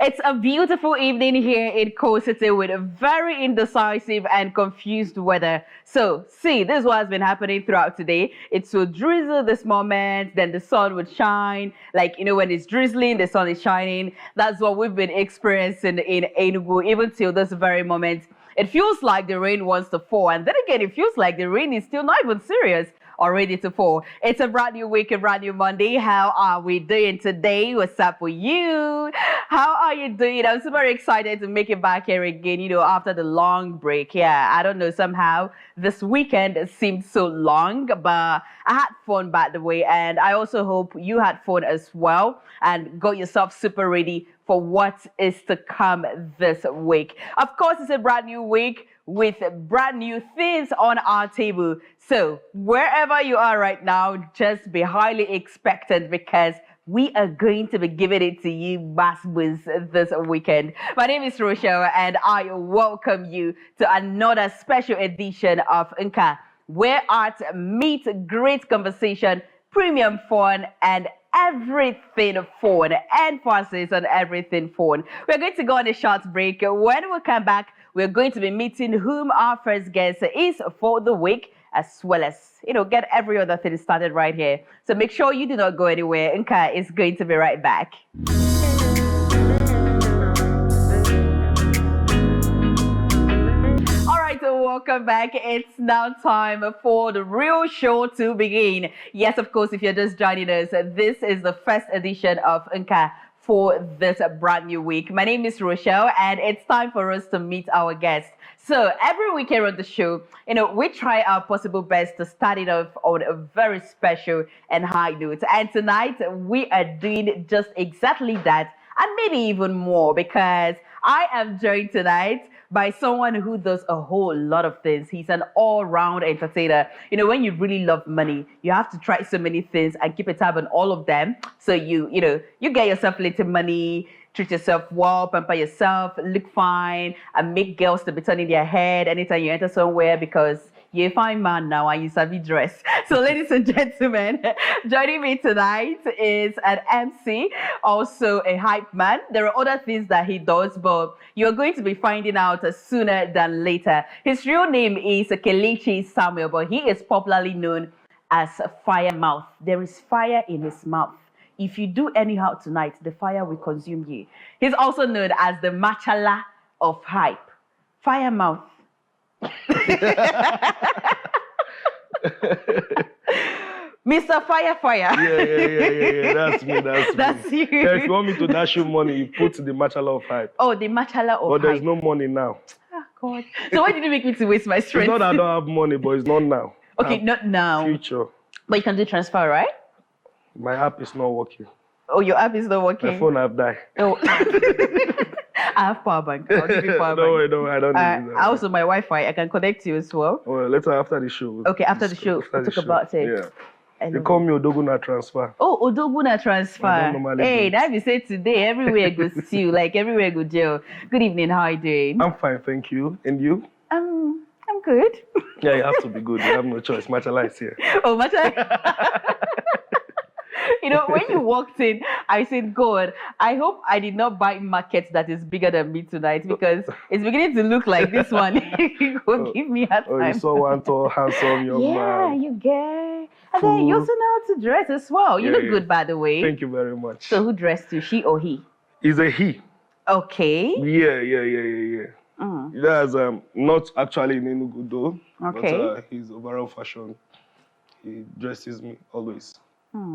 It's a beautiful evening here in Coast City with a very indecisive and confused weather. So, see, this is what has been happening throughout today. It will drizzle this moment, then the sun would shine. Like, when it's drizzling, the sun is shining. That's what we've been experiencing in Enugu, even till this very moment. It feels like the rain wants to fall. And then again, it feels like the rain is still not even serious or ready to fall. It's a brand new week, a brand new Monday. How are we doing today? What's up with you? How are you doing? I'm super excited to make it back here again, after the long break. Yeah, I don't know, somehow this weekend seemed so long, but I had fun, by the way. And I also hope you had fun as well and got yourself super ready for what is to come this week. Of course, it's a brand new week with brand new things on our table. So wherever you are right now, just be highly expectant because we are going to be giving it to you mass this weekend. My name is Rochelle and I welcome you to another special edition of Nka, where art meets great conversation, premium fun, and everything fun, emphasis on everything fun. We're going to go on a short break. When we come back, we're going to be meeting whom our first guest is for the week, as well as, get every other thing started right here. So make sure you do not go anywhere. Nka is going to be right back. So welcome back. It's now time for the real show to begin. Yes, of course, if you're just joining us, this is the first edition of Nka for this brand new week. My name is Rochelle, and it's time for us to meet our guests. So every week here on the show, we try our possible best to start it off on a very special and high note. And tonight, we are doing just exactly that, and maybe even more, because I am joined tonight by someone who does a whole lot of things. He's an all-round entertainer. When you really love money, you have to try so many things and keep a tab on all of them. So you get yourself little money, treat yourself well, pamper yourself, look fine, and make girls to be turning their head anytime you enter somewhere because you're a fine man now and you savvy dress. So ladies and gentlemen, joining me tonight is an MC, also a hype man. There are other things that he does, but you're going to be finding out sooner than later. His real name is Kelechi Samuel, but he is popularly known as Fire Mouth. There is fire in his mouth. If you do anyhow tonight, the fire will consume you. He's also known as the Machala of hype. Fire Mouth. Mr. Fire. Yeah. That's me. That's you. Yeah, if you want me to dash you money, you put the Machala of hype. Oh, the Machala of hype. But there's no money now. Oh, God. So why did you make me to waste my strength? It's not that I don't have money, but it's not now. Okay, not now. Future. But you can do transfer, right? My app is not working. Oh, your app is not working? My phone have died. Oh. I have power bank. I'll give you power bank. No, I don't need that. Also, my Wi-Fi, I can connect you as well. Well, later after the show. Okay, after the show, we'll talk about it. Yeah. They call me Odoguna Transfer. Oh, Odoguna Transfer. I don't normally Hey, do. that be said today, everywhere goes stew, like everywhere go jail. Good evening, how are you doing? I'm fine, thank you. And you? I'm good. Yeah, you have to be good. You have no choice. Machala is here. Oh, Machala. When you walked in, I said, God, I hope I did not buy market that is bigger than me tonight because it's beginning to look like this one. Give me a time. Oh, you saw one tall, handsome young man. Yeah, you get. And then you also know how to dress as well. You look good, by the way. Thank you very much. So who dressed you, she or he? He's a he. Okay. Yeah. That's not actually in Enugu though. Okay. But his overall fashion, he dresses me always.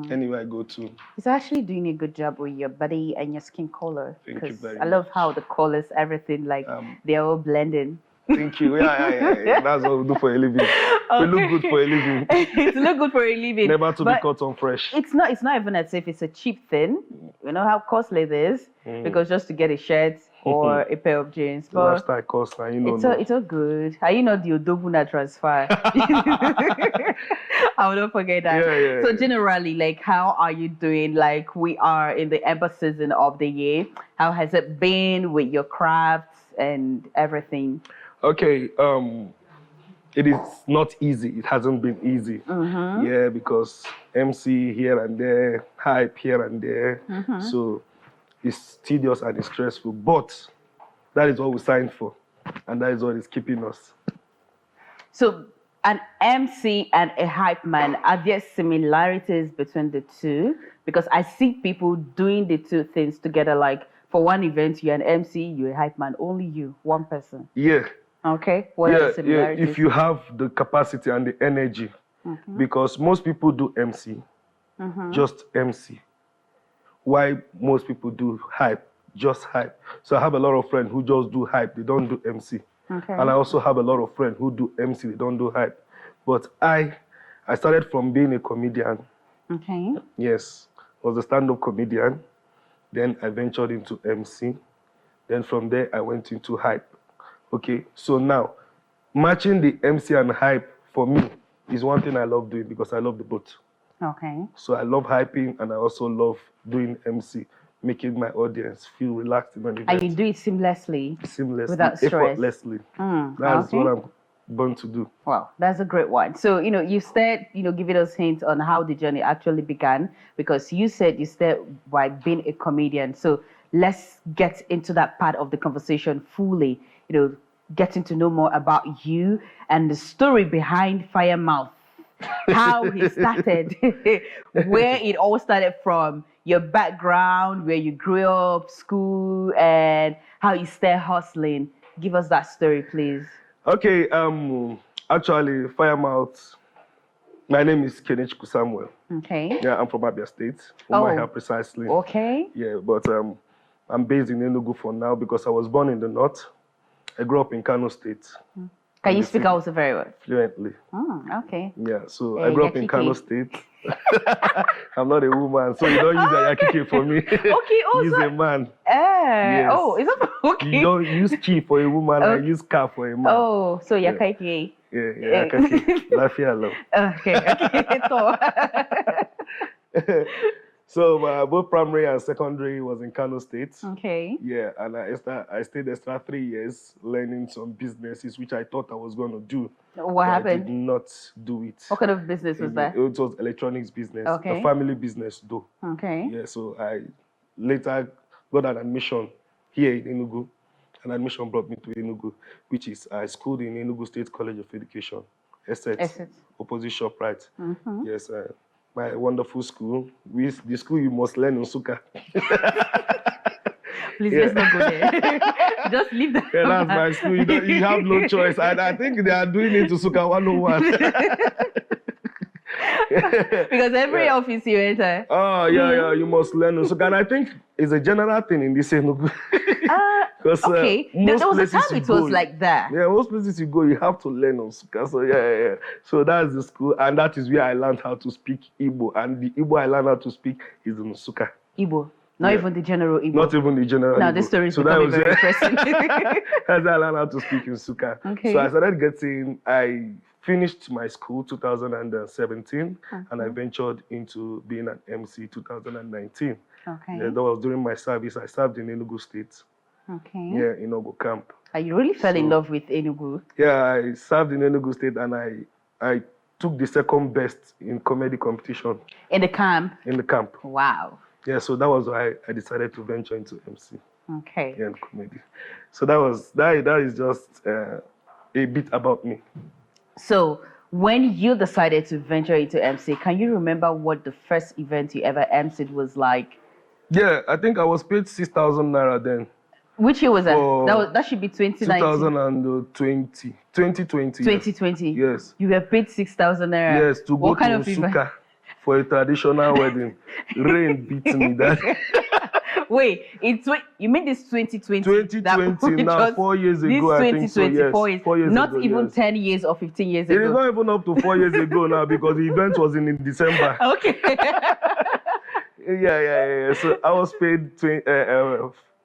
Anywhere I go to. He's actually doing a good job with your body and your skin color. Thank you very I love how the colors, everything, like they're all blending. Thank you. Yeah. That's what we do for a living. Okay. We look good for a living. To look good for a living. Never to be caught on fresh. It's not even as if it's a cheap thing. You know how costly it is? Because just to get a shirt or a pair of jeans. The lifestyle cost, now, it's all good. Are you not the Odoguna Transfer? I will not forget that. Yeah. So generally, like, how are you doing? Like, we are in the ember season of the year. How has it been with your crafts and everything? Okay, it is not easy. It hasn't been easy. Yeah, because MC here and there, hype here and there. So It's tedious and it's stressful, but that is what we signed for, and that is what is keeping us. So, an MC and a hype man, are there similarities between the two? Because I see people doing the two things together. Like for one event, you're an MC, you're a hype man. Only you, one person. Yeah. Okay. What are the similarities? If you have the capacity and the energy, because most people do MC, just MC. Why most people do hype, just hype. So I have a lot of friends who just do hype, they don't do MC. Okay. And I also have a lot of friends who do MC, they don't do hype. But I started from being a comedian. Okay. Yes, I was a stand-up comedian. Then I ventured into MC. Then from there, I went into hype. Okay, so now, matching the MC and hype for me is one thing I love doing because I love the both. Okay. So I love hyping and I also love doing MC, making my audience feel relaxed in an event. And you do it seamlessly? Seamlessly, without stress? effortlessly. That's what I'm born to do. Wow, that's a great one. So, you said, giving us hints on how the journey actually began, because you said by being a comedian. So let's get into that part of the conversation fully, getting to know more about you and the story behind Firemouth, how he started, where it all started from, your background, where you grew up, school, and how you started hustling. Give us that story, please. Okay, actually, Firemouth, my name is Kenechukwu Samuel. Okay. Yeah, I'm from Abia State, Umuahia precisely. Okay. Yeah, but I'm based in Enugu for now because I was born in the north. I grew up in Kano State. Can you speak Hausa very well? Fluently. Okay. Yeah, so I grew up in Kano State. I'm not a woman, so you don't use a yakike for me. Okay, also. Use a man. Yes. Oh, is that okay? You don't use key for a woman, I use car for a man. Oh, so yakike. Yeah, yakike. Lafia love. Okay. So both primary and secondary was in Kano State. Okay. Yeah, and I stayed extra 3 years learning some businesses, which I thought I was going to do. What happened? I did not do it. What kind of business was that? It was electronics business, Okay. a family business though. Okay. Yeah, so I later got an admission here in Enugu. An admission brought me to Enugu, which is I schooled in Enugu State College of Education, Essex. Opposite ShopRite. Yes, my wonderful school. The school you must learn Nsukka. Please, let's not go there. Just leave that. Yeah, that's my school. You have no choice. And I think they are doing it to Nsukka 101. Because every office you enter. Oh, yeah, you must learn Nsukka. And I think it's a general thing in this Enugu. Okay. There was a time it was like that. Yeah, most places you go, you have to learn Nsukka. So, yeah. So that's the school. And that is where I learned how to speak Igbo. And the Igbo I learned how to speak is Nsukka. Igbo. Not even the general Igbo. Not even the general Now, Igbo. this story is becoming very interesting. That's how I learned how to speak Nsukka. Okay. So I started I finished my school 2017 and I ventured into being an MC 2019. Okay. Yeah, that was during my service. I served in Enugu State. Okay. Yeah, in Ogo Camp. You really fell in love with Enugu? Yeah, I served in Enugu State and I took the second best in comedy competition. In the camp? In the camp. Wow. Yeah, so that was why I decided to venture into MC. Okay. Yeah, and comedy. So that is just a bit about me. So when you decided to venture into MC, can you remember what the first event you ever MC'd was like? Yeah, I think I was paid 6,000 naira then. Which year was that? That should be 2019. 2020. 2020. Yes. You were paid 6,000 naira. Yes, to go to Nsukka for a traditional wedding. Rain beat me that. Wait, you mean this 2020? 2020, now 4 years ago, I think so, yes. 4 years not ago, even 10 years or 15 years ago. It is not even up to 4 years ago now because the event was in December. Okay. Yeah. So I was paid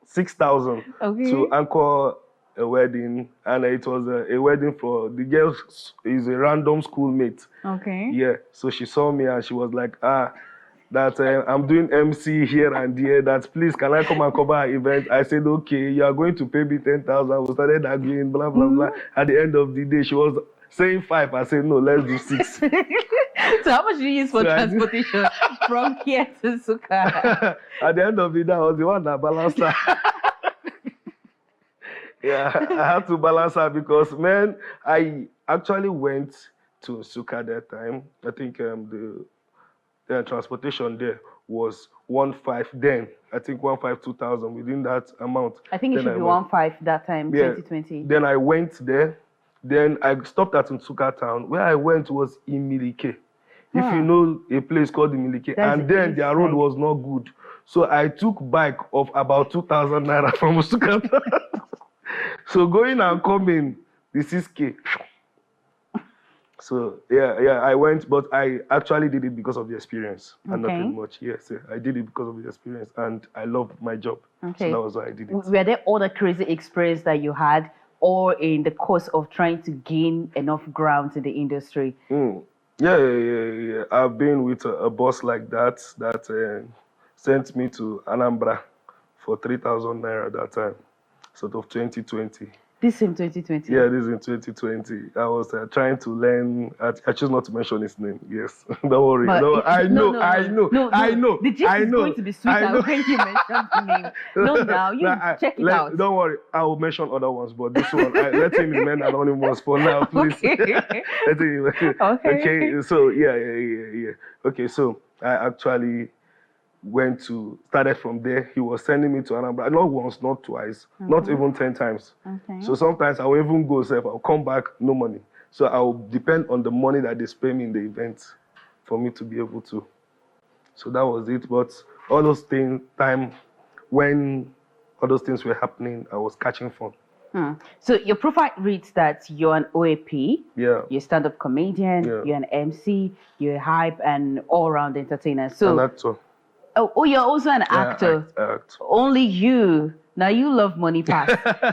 6,000 to anchor a wedding, and it was a wedding for the girl is a random schoolmate. Okay. Yeah, so she saw me and she was like, that I'm doing MC here and there, that please, can I come and cover her event? I said, okay, you are going to pay me 10,000. We started arguing, blah, blah, blah. At the end of the day, she was saying 5. I said, no, let's do 6. So how much do you use for transportation from here to Suka? At the end of the day, I was the one that balanced her. Yeah, I had to balance her because, man, I actually went to Suka that time. I think the transportation there was 1.5 then. I think 1.5 2,000 within that amount. I think it should be 1.5 that time, yeah, 2020. Then I went there. Then I stopped at Nsuka town. Where I went was Imilike. If you know a place called Imilike. And then their road was not good. So I took bike of about 2,000 naira from Nsuka town. So going and coming, the 6K. So yeah, I went, but I actually did it because of the experience and nothing much. Yes, I did it because of the experience, and I loved my job. Okay. So that was why I did it. Were there other crazy experience that you had, or in the course of trying to gain enough ground in the industry? Yeah. I've been with a boss like that sent me to Anambra for 3,000 naira at that time, sort of 2020. This in 2020? Yeah, this is in 2020. I was trying to learn. I choose not to mention his name. Yes, don't worry. I know. The gist is going to be sweeter when you mention the name. Check it out. Don't worry. I will mention other ones, but this one, let him remain anonymous for now, please. Okay. Okay. So yeah. Okay, so I actually started from there. He was sending me to Anambra, not once, not twice, not even 10 times. Okay. So sometimes I will even go, I'll come back, no money. So I'll depend on the money that they spend me in the event for me to be able to. So that was it. But all those things, when all those things were happening, I was catching fun. So your profile reads that you're an OAP, you're a stand-up comedian, you're an MC, you're a hype and all-round entertainer. So an actor. Oh, you're also an actor. Act. Only you. Now you love money pass.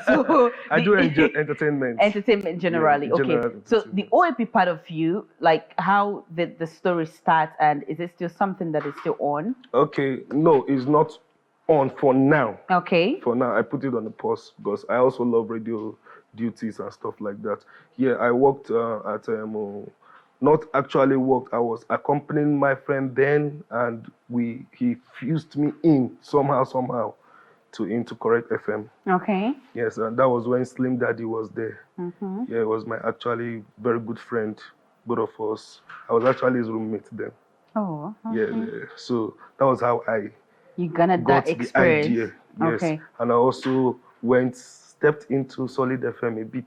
So I do enjoy entertainment. Entertainment generally. Yeah, okay. So the OAP part of you, like how did the story start, and is it still something that is still on? Okay. No, it's not on for now. Okay. For now, I put it on the pause because I also love radio duties and stuff like that. Yeah, I worked at not actually worked. I was accompanying my friend then, and he fused me in somehow into Correct FM. Okay. Yes, and that was when Slim Daddy was there. Yeah, he was my actually very good friend, both of us. I was actually his roommate then. Oh. Okay. Yeah. So that was how you got that experience. The idea. Yes. Okay. And I also stepped into Solid FM a bit.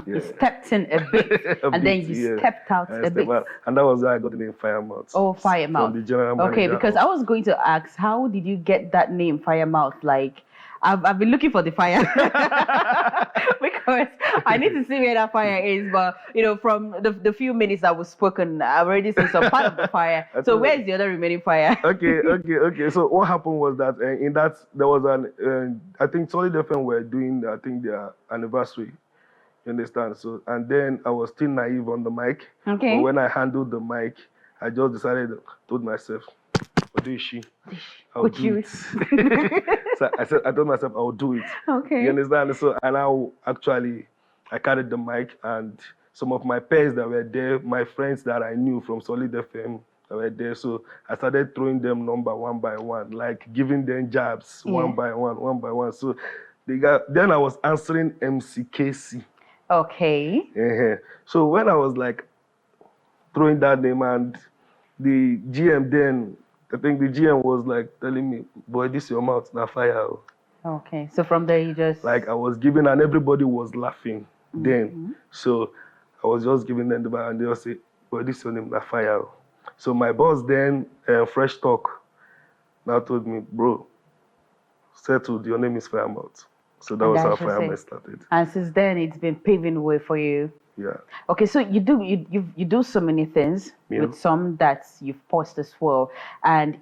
You stepped in a bit, and then you stepped out a bit. And that was how I got the name Firemouth. Oh, Firemouth. From the general manager. Okay, because I was going to ask, how did you get that name, Firemouth? Like, I've been looking for the fire because I need to see where that fire is. But from the few minutes that was spoken, I've already seen some part of the fire. So where's the other remaining fire? Okay. So what happened was that in that there was I think Solid FM were doing their anniversary. You understand? So, and then I was still naive on the mic. Okay. But when I handled the mic, I just told myself, what is she? I'll do it. So I told myself I'll do it. Okay. You understand? So, and I carried the mic, and some of my peers that were there, my friends that I knew from Solid FM, that were there. So I started throwing them number one by one, like giving them jabs one by one. So then I was answering MCKC. Okay. So when I was like throwing that name, and the GM then, I think the GM was like telling me, boy, this your mouth, now fire. Okay. So from there you just... Like I was giving, and everybody was laughing then. So I was just giving them the bar, and they all say, boy, this your name, now fire. So my boss then, Fresh Talk, now told me, bro, settled, your name is Firemouth. So that was how Firemouth started. And since then, it's been paving the way for you. Yeah. Okay, so you do so many things with some that you've paused as well, and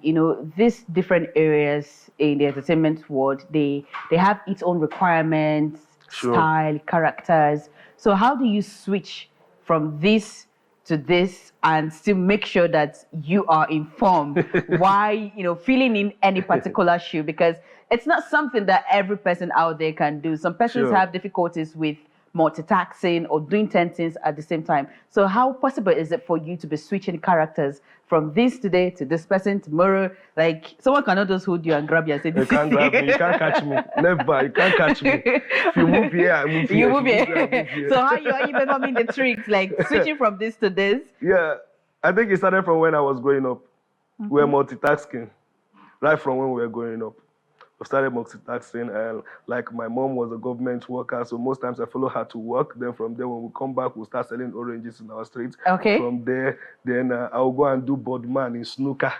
these different areas in the entertainment world, they have its own requirements, style, characters. So how do you switch from this to this and still make sure that you are informed why filling in any particular shoe, because it's not something that every person out there can do. Some persons have difficulties with multitasking or doing 10 things at the same time. So how possible is it for you to be switching characters from this today to this person tomorrow? Like someone cannot just hold you and grab you and say, You can't grab me. You can't catch me. Never. You can't catch me. If you move here, I move here. You move here. I move here. So how are you performing the tricks, like switching from this to this? Yeah, I think it started from when I was growing up. We were multitasking right from when we were growing up. We started multitasking, and like my mom was a government worker, so most times I follow her to work. Then from there, when we come back, we'll start selling oranges in our streets. Okay. From there, then I'll go and do boardman in snooker.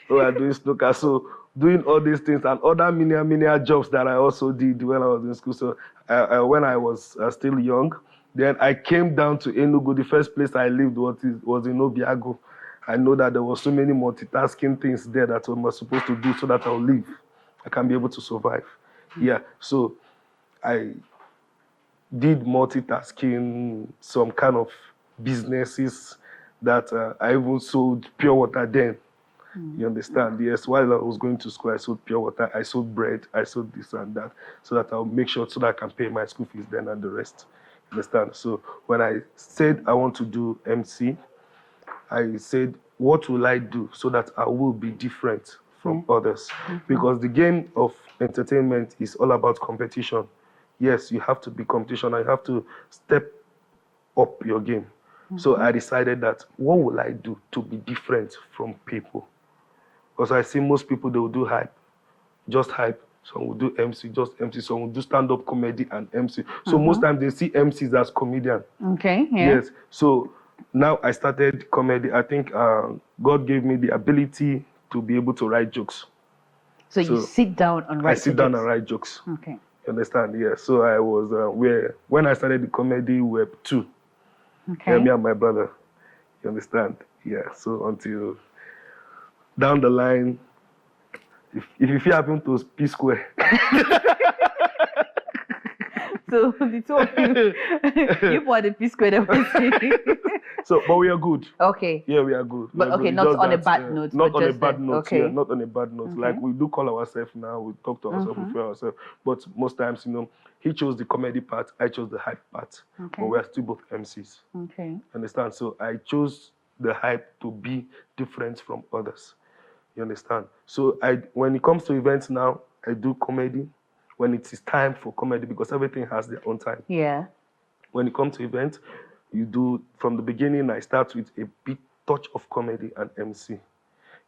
So I'm doing snooker. So doing all these things and other many jobs that I also did when I was in school. So when I was still young, then I came down to Enugu. The first place I lived was in Obiago. I know that there were so many multitasking things there that I was supposed to do so that I'll live. I can be able to survive. Yeah, so I did multitasking, some kind of businesses that I even sold pure water then. You understand? Yes, while I was going to school, I sold pure water, I sold bread, I sold this and that, so that I'll make sure so that I can pay my school fees then and the rest. You understand? So when I said I want to do MC, I said, what will I do so that I will be different from others? Because the game of entertainment is all about competition. Yes, you have to be competition and you have to step up your game. So I decided that what will I do to be different from people? Because I see most people, they will do hype, just hype. Some will do MC, just MC. Some will do stand-up comedy and MC. So most times they see MCs as comedian. Okay, yeah. Yes. So now I started comedy. I think God gave me the ability to be able to write jokes. So you sit down and write I sit down and write jokes. Okay. You understand? Yeah. So I was, when I started the comedy, we were two. Okay. Yeah, me and my brother. You understand? Yeah. So until down the line, if you happen to P Square. So the two of you bought the P Square. So, but we are good. Okay. Yeah, we are good. But okay, good. not Just on a that, bad note. Not but on a just bad note. Okay. Yeah, not on a bad note. Like we do call ourselves now, we talk to ourselves, we feel ourselves. But most times, he chose the comedy part, I chose the hype part. Okay. But we are still both MCs. Okay. Understand? So I chose the hype to be different from others. You understand? So when it comes to events now, I do comedy when it is time for comedy because everything has their own time. Yeah. When it comes to events, you do, from the beginning, I start with a big touch of comedy and MC.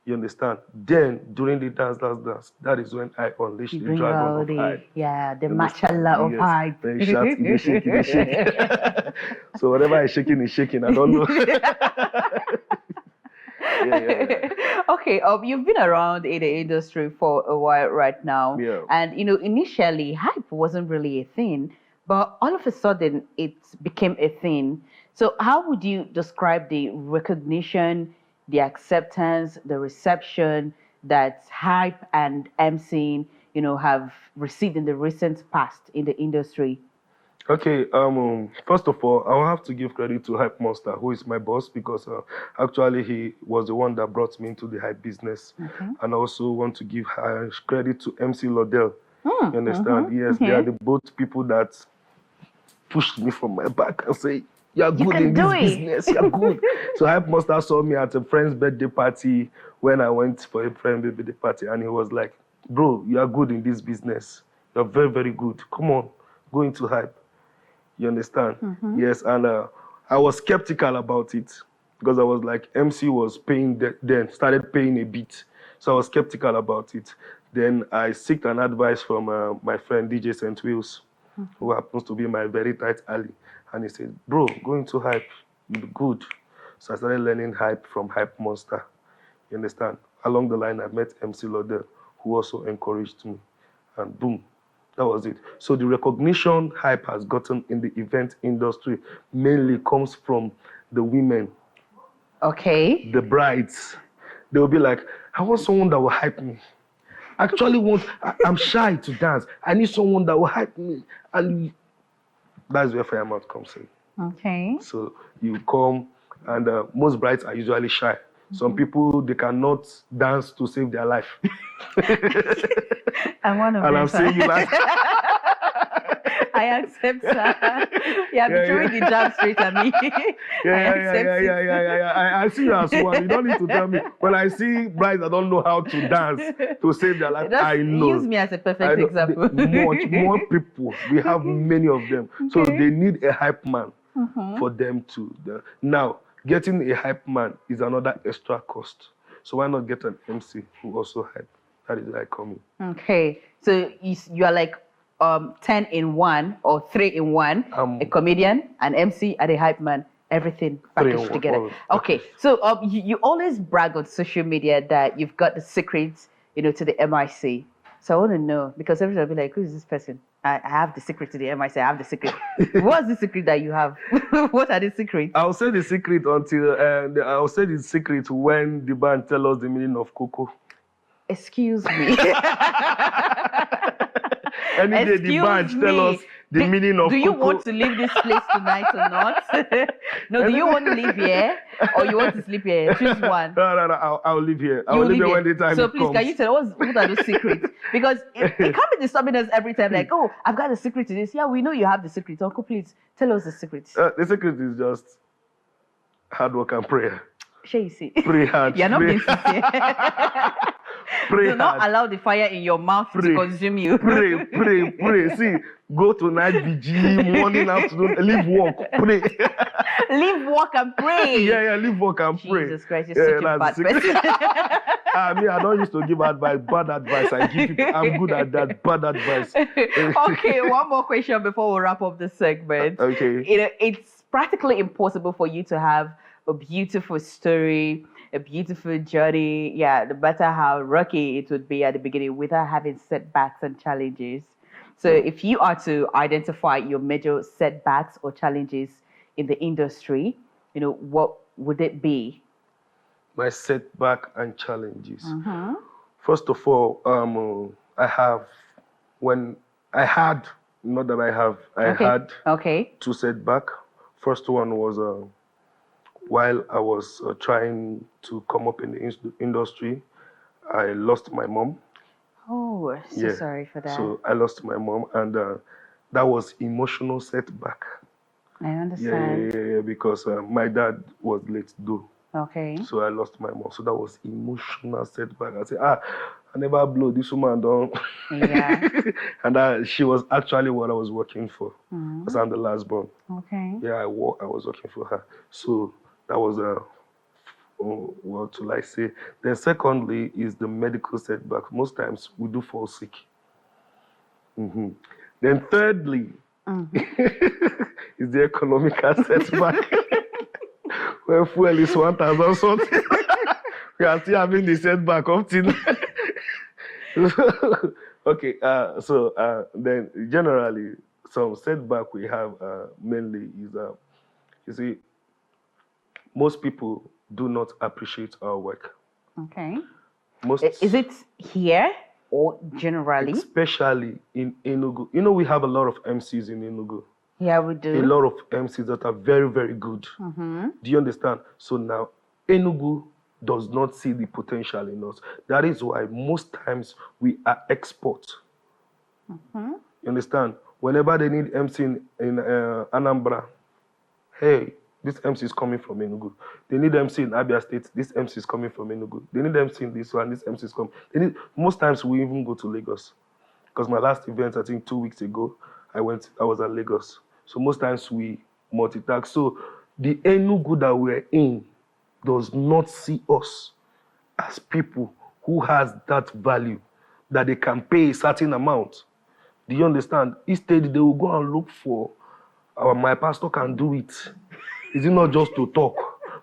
You understand? Then, during the dance, that is when I unleash the dragon of hype. Yeah, the machala of hype. Then shout, they shake. So whatever I shaking is shaking. I don't know. Yeah. Okay, you've been around in the industry for a while right now. Yeah. And, initially, hype wasn't really a thing, but all of a sudden, it became a thing. So how would you describe the recognition, the acceptance, the reception that hype and MCing, have received in the recent past in the industry? Okay, first of all, I will have to give credit to Hype Monster, who is my boss, because actually he was the one that brought me into the hype business. And I also want to give credit to MC Lodell. You understand? Yes, they are the both people that pushed me from my back and say, you're good in this business, you're good. So Hype Monster saw me at a friend's birthday party when I went for a friend's birthday party, and he was like, bro, you are good in this business. You're very, very good. Come on, go into hype. You understand? Yes, and I was skeptical about it because I was like, MC was paying then, started paying a bit. So I was skeptical about it. Then I sought an advice from my friend DJ St. Wills, who happens to be my very tight ally. And he said, bro, go into hype, you'll be good. So I started learning hype from Hype Monster. You understand? Along the line, I met MC Lodell, who also encouraged me. And boom, that was it. So the recognition hype has gotten in the event industry mainly comes from the women. Okay. The brides. They will be like, I want someone that will hype me. I'm shy to dance. I need someone that will hype me. And that's where Firemouth comes in. Okay. So you come, and most brides are usually shy. Some people, they cannot dance to save their life. I'm one of them. And I'm saying you like... I accept that. Yeah, be throwing the jab straight at me. I see you as one. You don't need to tell me. When I see brides that don't know how to dance to save their life, I know. Use me as a perfect example. More people. We have many of them. So they need a hype man for them to. Now, getting a hype man is another extra cost. So why not get an MC who also hype? That is where I come in. Okay. So you are like 10 in 1 or 3 in 1, a comedian, an MC, and a hype man, everything packaged together. Okay, so you always brag on social media that you've got the secrets, to the MIC. So I want to know, because everybody will be like, who is this person? I have the secret to the MIC. I have the secret. What's the secret that you have? What are the secrets? I'll say the secret I'll say the secret when the band tell us the meaning of cocoa. Excuse me. Any day the band tell us the meaning of Do you cocoa. want to leave this place tonight or not? No, do you want to live here or you want to sleep here? Choose one. No, I'll live here. I'll live here when the time so comes. So please, can you tell us what are the secrets? Because it can't be disturbing us every time, like, oh, I've got a secret to this. Yeah, we know you have the secret. Uncle, please, tell us the secrets. The secret is just hard work and prayer. Sure, you see. Pray hard. You're not being sincere. Pray Do not allow the fire in your mouth to consume you. Pray. See, go to night vigil, morning, afternoon, leave work, pray. Leave work and pray. Yeah, leave work and pray. Jesus Christ, you're such a bad person. I don't used to give advice, bad advice. I give people, I'm good at that, bad advice. Okay, one more question before we wrap up this segment. Okay. It's practically impossible for you to have a beautiful story, a beautiful journey, no matter how rocky it would be at the beginning, without having setbacks and challenges. So if you are to identify your major setbacks or challenges in the industry, what would it be? My setback and challenges. First of all, I had two setbacks. First one was while I was trying to come up in the industry, I lost my mom. Oh, so sorry for that. So I lost my mom, and that was emotional setback. I understand. Yeah, because my dad was let go. Okay. So I lost my mom. So that was emotional setback. I said, I never blow this woman down. Yeah. And she was actually what I was working for, because I'm the last born. Okay. Yeah, I was working for her. So that was what to like say. Then secondly is the medical setback. Most times we do fall sick. Then thirdly is the economical setback. Where fuel is 1,000 something. We are still having the setback up till okay, so then generally some setback we have mainly is you see, most people do not appreciate our work. Okay. Is it here or generally? Especially in Enugu. We have a lot of MCs in Enugu. Yeah, we do. A lot of MCs that are very, very good. Do you understand? So now, Enugu does not see the potential in us. That is why most times we are export. You understand? Whenever they need MC in Anambra, hey, this MC is coming from Enugu. They need MC in Abia State, this MC is coming from Enugu. They need MC in this one, this MC is coming. Most times we even go to Lagos. Because my last event, I think 2 weeks ago, I was at Lagos. So most times we multitask. So the Enugu that we're in does not see us as people who has that value, that they can pay a certain amount. Do you understand? Instead, they will go and look for, my pastor can do it. Is it not just to talk?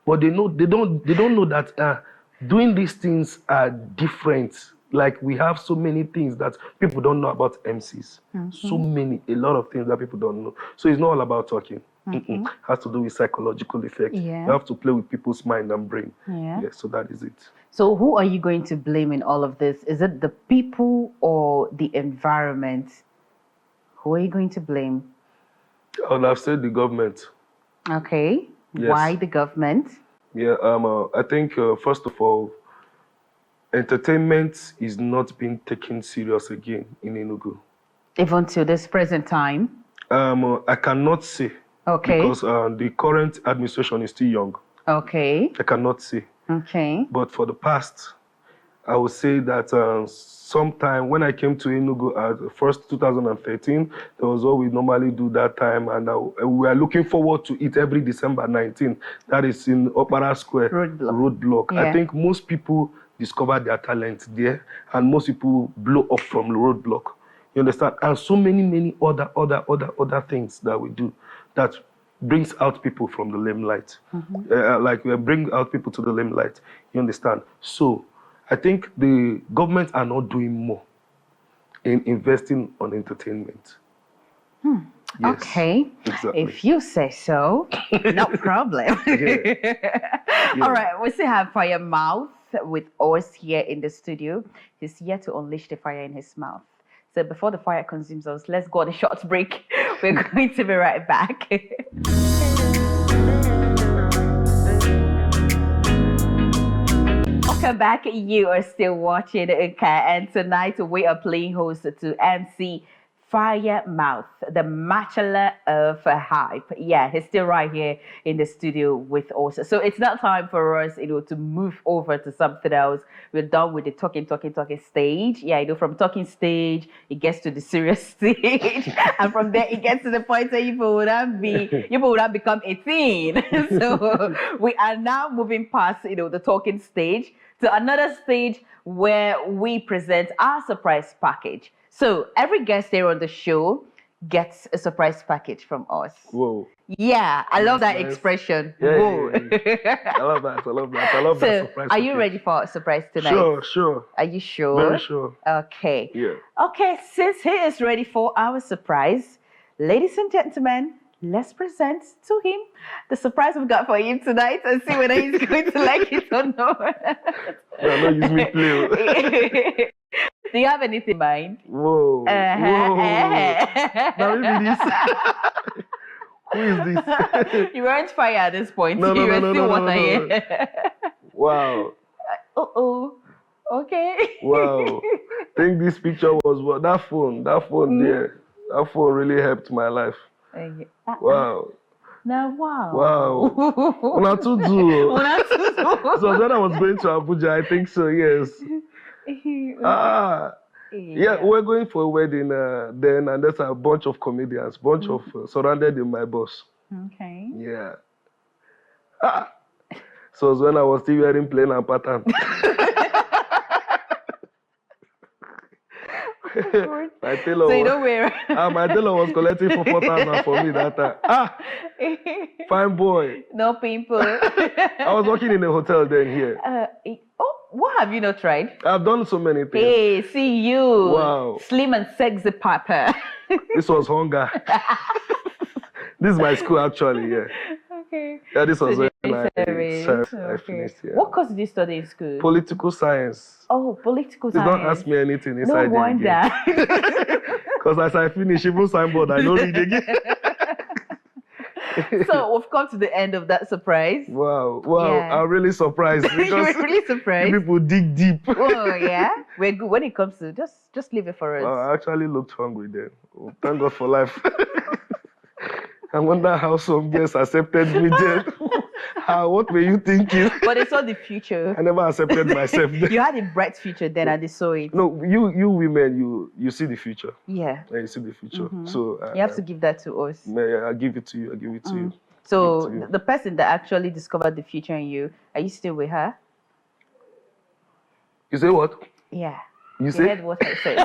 But they don't know that doing these things are different. Like we have so many things that people don't know about MCs. A lot of things that people don't know. So it's not all about talking. It has to do with psychological effect. Yeah. You have to play with people's mind and brain. Yeah. So that is it. So who are you going to blame in all of this? Is it the people or the environment? Who are you going to blame? I would have said the government. Okay. Yes. Why the government? Yeah. I think first of all, entertainment is not being taken serious again in Enugu. Even till this present time? I cannot say. Okay. Because the current administration is still young. Okay. I cannot say. Okay. But for the past, I would say that sometime when I came to Enugu at first 2013, there was what we normally do that time, and we are looking forward to it every December 19. That is in Opera Square Roadblock. Yeah. I think most people discover their talent there, and most people blow up from the Roadblock. You understand? And so many other things that we do that brings out people from the limelight. Like we bring out people to the limelight. You understand? So I think the government are not doing more in investing on entertainment. Yes, okay. Exactly. If you say so, no problem. All right, we still have Fire Mouth with us here in the studio. He's here to unleash the fire in his mouth. So before the fire consumes us, let's go on a short break. We're going to be right back. Welcome back. You are still watching and tonight we are playing host to MC Fire Mouth, the Bachelor of Hype. Yeah, he's still right here in the studio with us. So it's not time for us, to move over to something else. We're done with the talking stage. Yeah, from talking stage, it gets to the serious stage. And from there, it gets to the point where you would have become 18. So we are now moving past, the talking stage to another stage where we present our surprise package. So every guest here on the show gets a surprise package from us. Whoa. Yeah, I love that expression. Yeah, whoa. Yeah. I love that. I love that surprise are you package. ready for a surprise tonight? Sure. Are you sure? Very sure. Okay. Yeah. Okay, since he is ready for our surprise, ladies and gentlemen, let's present to him the surprise we've got for him tonight and see whether he's going to like it or not. No, use me play. Do you have anything in mind? Whoa. Now maybe this. Who is this? You weren't fire at this point. No. Wow. Okay. Wow. I think this picture was that phone there. That phone really helped my life. Wow. Now, wow. Wow. Una to do. So when I was going to Abuja, I think so, yes. Yeah, we're going for a wedding then, and there's a bunch of comedians, of surrounded in my bus. Okay. Yeah. So it was when I was still wearing plain and pattern. My tailor so you don't wear. My tailor was collecting for 4,000 for me that time. Fine boy. No pimple. I was working in a hotel then here. What have you not tried? I've done so many things. Hey, see you. Wow. Slim and sexy papa. This was hunger. This is my school actually, yeah. Okay. Yeah, this was when I finished here. What course did you study in school? Political science. Oh, political science. Don't ask me anything inside. No wonder. Because as I finish, even signboard, I don't read again. So we've come to the end of that surprise. Wow. Yeah. I'm really surprised. You were really surprised. People dig deep. Oh yeah, we're good when it comes to just leave it for us. I actually looked hungry then. Oh, thank God for life. I wonder how some guests accepted me then. What were you thinking? But they saw the future. I never accepted myself then. You had a bright future then and they saw it. No, you women, you see the future. Yeah. You see the future. So you have to give that to us. Yeah, I'll give it to you. I'll give it to you. So the person that actually discovered the future in you, are you still with her? You say what? Yeah. You say? Heard what I said.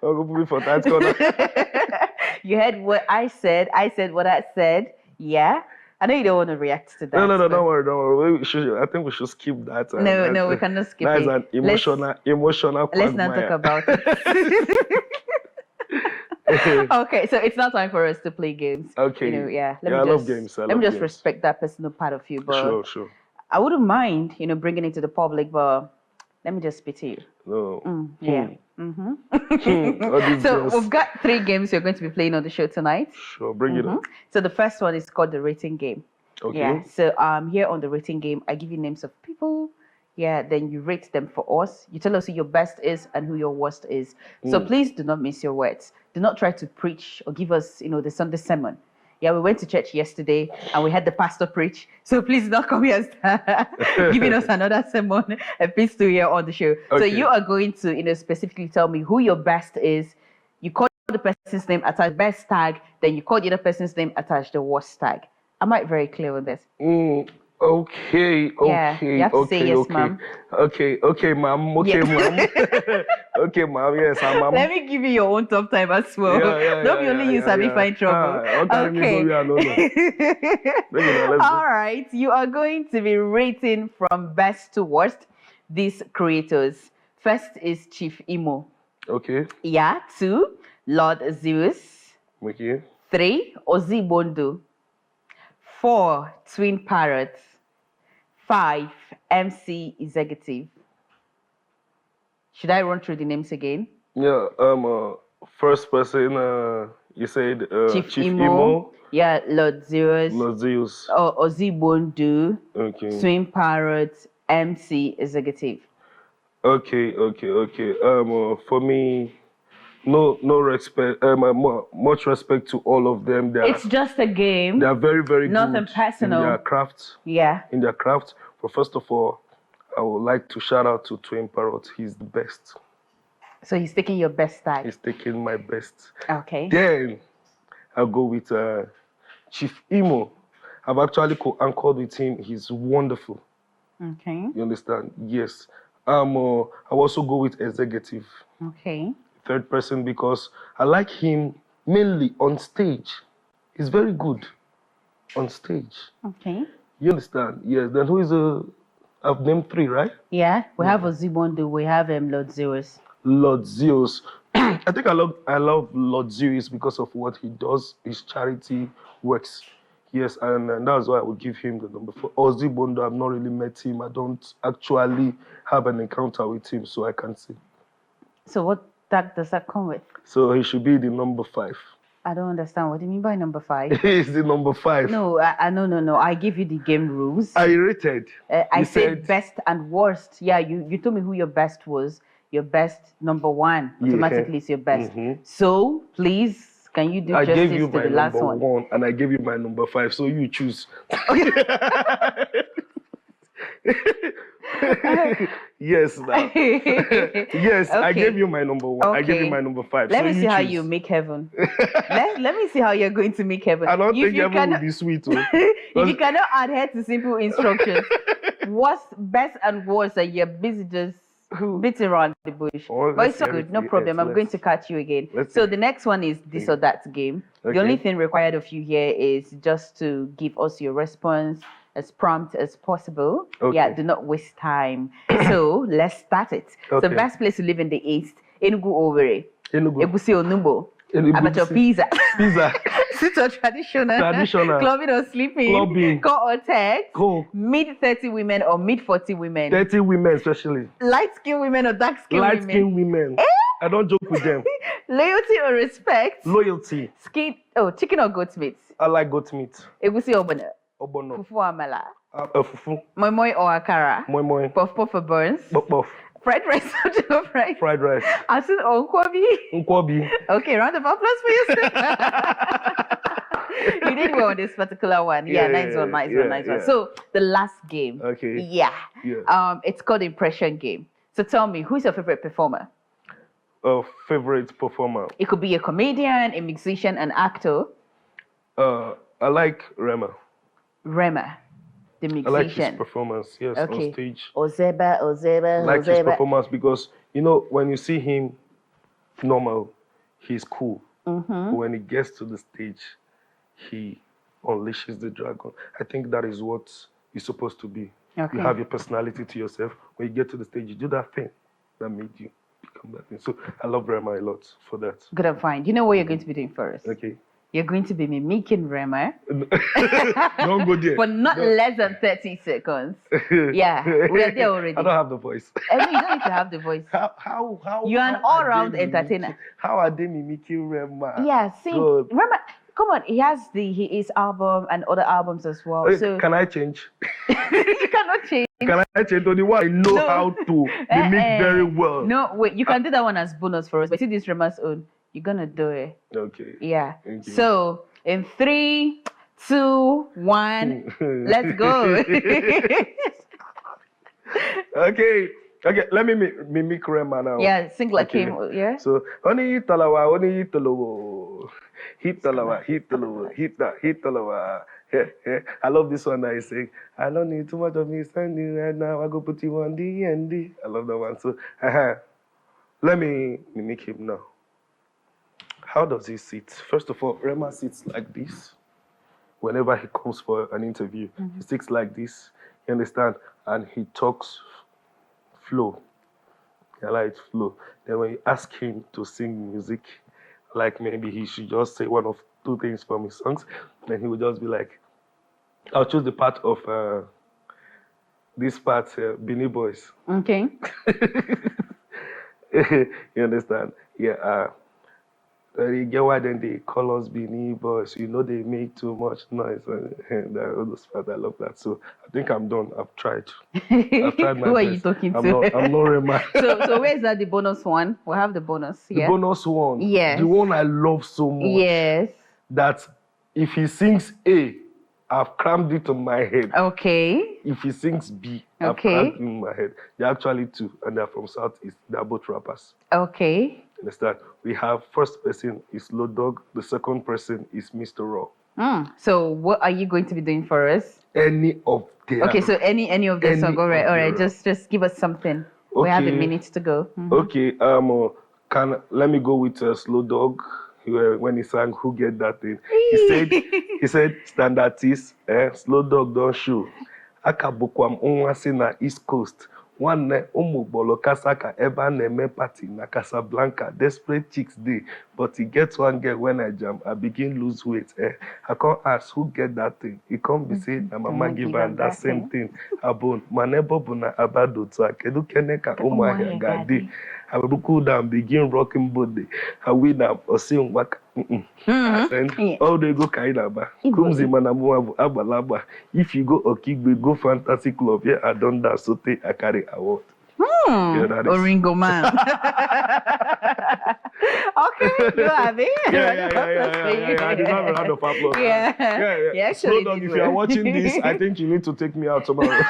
I'll go put me for that corner. You heard what I said. I said what I said. Yeah. I know you don't want to react to that. No, don't worry. I think we should skip that. No, we cannot skip it. That's an emotional Let's not talk about it. Okay, so it's not time for us to play games. Okay. Yeah. I love games. Let me just respect that personal part of you. But Sure. I wouldn't mind, bringing it to the public, but let me just spit to you. No. Yeah. So we've got 3 games you're going to be playing on the show tonight. Sure, bring it on. So the first one is called the rating game. Okay. Yeah. So here on the rating game, I give you names of people. Yeah, then you rate them for us. You tell us who your best is and who your worst is. So please do not miss your words. Do not try to preach or give us, the Sunday sermon. Yeah, we went to church yesterday and we had the pastor preach. So please do not come here and start giving us another sermon and please do here on the show. So Okay. you are going to, specifically tell me who your best is. You call the person's name, attach best tag, then you call the other person's name, attach the worst tag. Am I very clear on this? Okay, Yeah, okay, you have to say okay, yes, okay. ma'am. Okay, ma'am. Okay, Yeah. ma'am. Okay, ma'am. Yes, ma'am. Let me give you your own top time as well. Don't be only you, Sabi, find trouble. Okay. All right. You are going to be rating from best to worst these creators. First is Chief Imo. Okay. Yeah. 2, Lord Zeus. Okay. 3, Ozibondo. 4, Twin Parrots. 5, MC Executive. Should I run through the names again? Yeah. First person. You said Chief Imo. Imo. Yeah, Lord Zeus. Lord Zeus. Ozibondo. Okay. Twin Parrots. MC Executive. Okay. For me, no respect. Much respect to all of them. It's just a game. They are very, very Nothing good personal. in their craft. Yeah. In their craft. But first of all, I would like to shout out to Twin Parrot. He's the best. So he's taking your best tag. He's taking my best. Okay. Then I'll go with Chief Imo. I've actually co-anchored with him. He's wonderful. Okay. You understand? Yes. I'll also go with Executive. Okay. Third person, because I like him mainly on stage. He's very good on stage. Okay. You understand? Yes. Then who is I've named 3, right? Yeah. We have Ozibondo. We have Lord Zeus. Lord Zeus. I think I love Lord Zeus because of what he does, his charity works. Yes, and that's why I would give him the number 4. Ozibondo, I've not really met him. I don't actually have an encounter with him, so I can't say. So what tag does that come with? So he should be the number 5. I don't understand. What do you mean by number 5? He's the number 5. No, no. I give you the game rules. I rated. I said best and worst. Yeah, you told me who your best was. Your best number 1 automatically is your best. So please, can you do justice to the last one? I gave you my number 1 and I gave you my number 5. So you choose. Yes, now. Yes, okay. I gave you my number 1. Okay. I gave you my number 5. Let me see how you make heaven. let me see how you're going to make heaven. I don't think heaven will be sweet. If you cannot adhere to simple instructions, what's best and worst are you busy just beating around the bush? But it's so good, no problem. I'm going to catch you again. So the next one is this or that game. Okay. The only thing required of you here is just to give us your response as prompt as possible. Okay. Yeah, do not waste time. So let's start it. Okay. So best place to live in the East, Enugu Owerri. Egusi Onugbo. Abacha pizza. Sit or traditional. Clubbing or sleeping. Clubbing. Call or text. Go. Mid 30 women or mid 40 women. 30 women especially. Light skin women or dark skin women. Light skin women. I don't joke with them. Loyalty or respect. Loyalty. Chicken or goat meat. I like goat meat. Egusi Obono. Fufu amala. Fufu. Moi moi or akara. Moi moi. Puff puff or buns. Puff puff. Fried rice or jollof rice. Fried rice. Asin or nkwobi. Nkwobi. Okay, round of applause for yourself. You did well on this particular one. Yeah, nice one. So the last game. Okay. Yeah. It's called Impression Game. So tell me, who's your favorite performer? Favorite performer. It could be a comedian, a musician, an actor. I like Rema, the musician. I like his performance, yes, on stage. Ozeba. I like his performance because, when you see him normal, he's cool. But when he gets to the stage, he unleashes the dragon. I think that is what you're supposed to be. Okay. You have your personality to yourself. When you get to the stage, you do that thing that made you become that thing. So I love Rema a lot for that. Good and fine. Do you know what you're going to be doing first? Okay. You're going to be mimicking Rema. Don't go there. For less than 30 seconds. Yeah, we are there already. I don't have the voice. I mean, you don't need to have the voice. How You're an all-round entertainer. How are they mimicking Rema? Yeah, see, Rema, come on, he has his album and other albums as well. Hey, So can I change? you cannot change. Can I change to the one I know No. how to mimic very well? No, wait, you can do that one as bonus for us. But see this Rema's own. You're gonna do it. Okay. Yeah. Thank you. So in 3, 2, 1, let's go. Okay. Okay, let me mimic Rema now. Yeah, sing like Okay. him. Yeah. So, oni talawa, hit talawa, hit talawa. I love this one that I sing. I don't need too much of me standing right now. I go put you on the end. I love that one. So, let me mimic him now. How does he sit? First of all, Rema sits like this. Whenever he comes for an interview, he sits like this. You understand? And he talks flow. I like flow. Then when you ask him to sing music, like maybe he should just say one of two things from his songs, then he would just be like, I'll choose the part of this part, Beanie Boys. Okay. You understand? Yeah. You get why then they call us Beanie Boys. You know they make too much noise. And all those parts, I love that. So I think I'm done. I've tried. I've tried my Who are best. you talking I'm to? not Rema. So where is that the bonus one? We'll have the bonus. The Yeah. bonus one. Yes. The one I love so much. Yes. That if he sings A, I've crammed it on my head. Okay. If he sings B, I've Okay. crammed it in my head. They're actually two, and they're from Southeast. They're both rappers. Okay. Understand? We have first person is Low Dog. The second person is Mr. Raw. So what are you going to be doing for us? Any of their. Okay, so any of their song. All right, of their just give us something. We have a Okay. minute to go. Okay. Let me go with Slow Dog. When he sang "Who Get That Thing," he said standards, Slow Dog don't show. Akabukwam onwasi na East Coast. One bolo kasaka eba neme party na Casablanca. Desperate chicks day, but he gets one girl when I jam. I begin lose weight. I can't ask who get that thing. He come be say na mama give her that same thing. Abon manebo buna abado to akedu keneka umahia gadi. I will cool down, begin rocking body. I win up or sing waka. All they go kaidaba. Kumzi manamu abalaba. If you go Okigbe, go Fantasy Club. Yeah, I done that. So I carry award. Yeah, that is. Oringo man. Okay, you have it. Yeah. I deserve a round of applause. Yeah. Slow down. If you are watching this, I think you need to take me out tomorrow.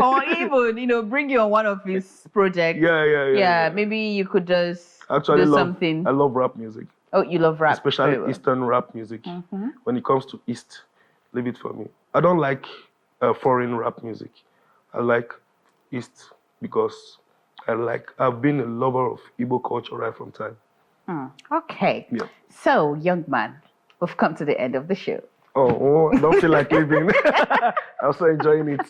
Or even, bring you on one of his projects. Yeah. Maybe you could just actually do something. I love rap music. Oh, you love rap. Especially Eastern rap music. When it comes to East, leave it for me. I don't like foreign rap music. I like East because I've been a lover of Igbo culture right from time. Okay. Yeah. So, young man, we've come to the end of the show. Oh, don't feel like leaving. I'm so enjoying it.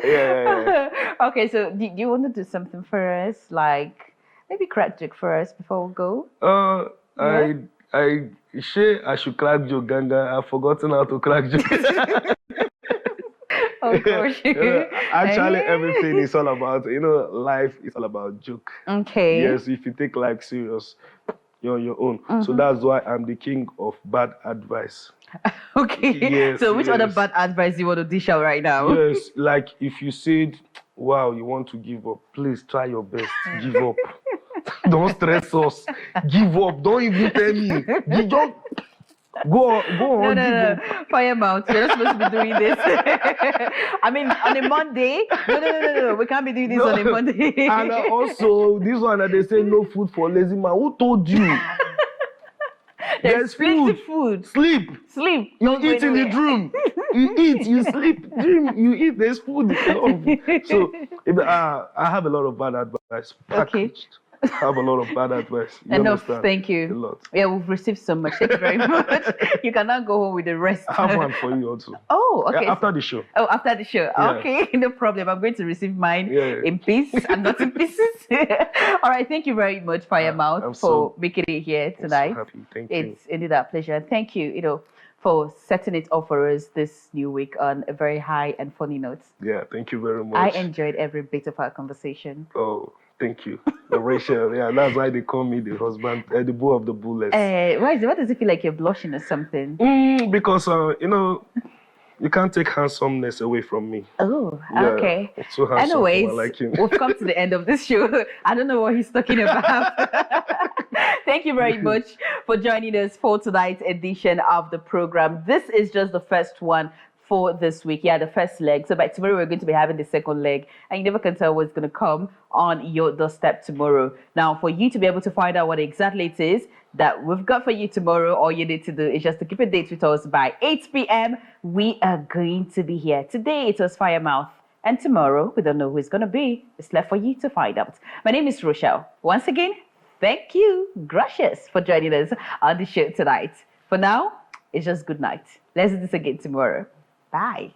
Yeah. Okay, so do you want to do something for us? Like maybe crack joke for us before we go? I should crack joke, Ganga. I've forgotten how to crack joke. Oh gosh. Actually, everything is all about, life is all about joke. Okay. Yes, if you take life serious, you're on your own. So that's why I'm the king of bad advice. Okay. Yes, so which other bad advice do you want to dish out right now? Yes, like if you said, wow, you want to give up, please try your best. Give up. Don't stress us. Give up. Don't even tell me. You don't. Go on. No. Fire mouth. You're not supposed to be doing this. I mean, on a Monday. No. We can't be doing this on a Monday. And also, this one that they say no food for lazy man. Who told you? There's plenty food. Sleep. You eat in the dream. You eat, you sleep, dream, you eat. There's food. So I have a lot of bad advice packaged. I have a lot of bad advice. Enough, thank you. A lot. Yeah, we've received so much. Thank you very much. You can now go home with the rest. I have one for you also. Oh, okay. Yeah, after the show. Oh, after the show. Yeah. Okay, no problem. I'm going to receive mine Yeah. in peace and not in pieces. All right, thank you very much, Firemouth, for making it here tonight. I'm so happy. Thank you. It's indeed a pleasure. Thank you, for setting it up for us this new week on a very high and funny note. Yeah, thank you very much. I enjoyed every bit of our conversation. Oh, Thank you. Rachel, yeah, that's why they call me the husband, the bull of the bullet. Why is it? What does it feel like you're blushing or something? Because, you can't take handsomeness away from me. Oh, Yeah, okay. it's so handsome for Anyways, my liking. we've come to the end of this show. I don't know what he's talking about. Thank you very much for joining us for tonight's edition of the program. This is just the first one for this week. Yeah, the first leg. So by tomorrow, we're going to be having the second leg. And you never can tell what's going to come on your doorstep tomorrow. Now, for you to be able to find out what exactly it is that we've got for you tomorrow, all you need to do is just to keep a date with us by 8 p.m. We are going to be here. Today, it was Firemouth. And tomorrow, we don't know who it's going to be. It's left for you to find out. My name is Rochelle. Once again, thank you, gracious, for joining us on the show tonight. For now, it's just good night. Let's do this again tomorrow. Bye.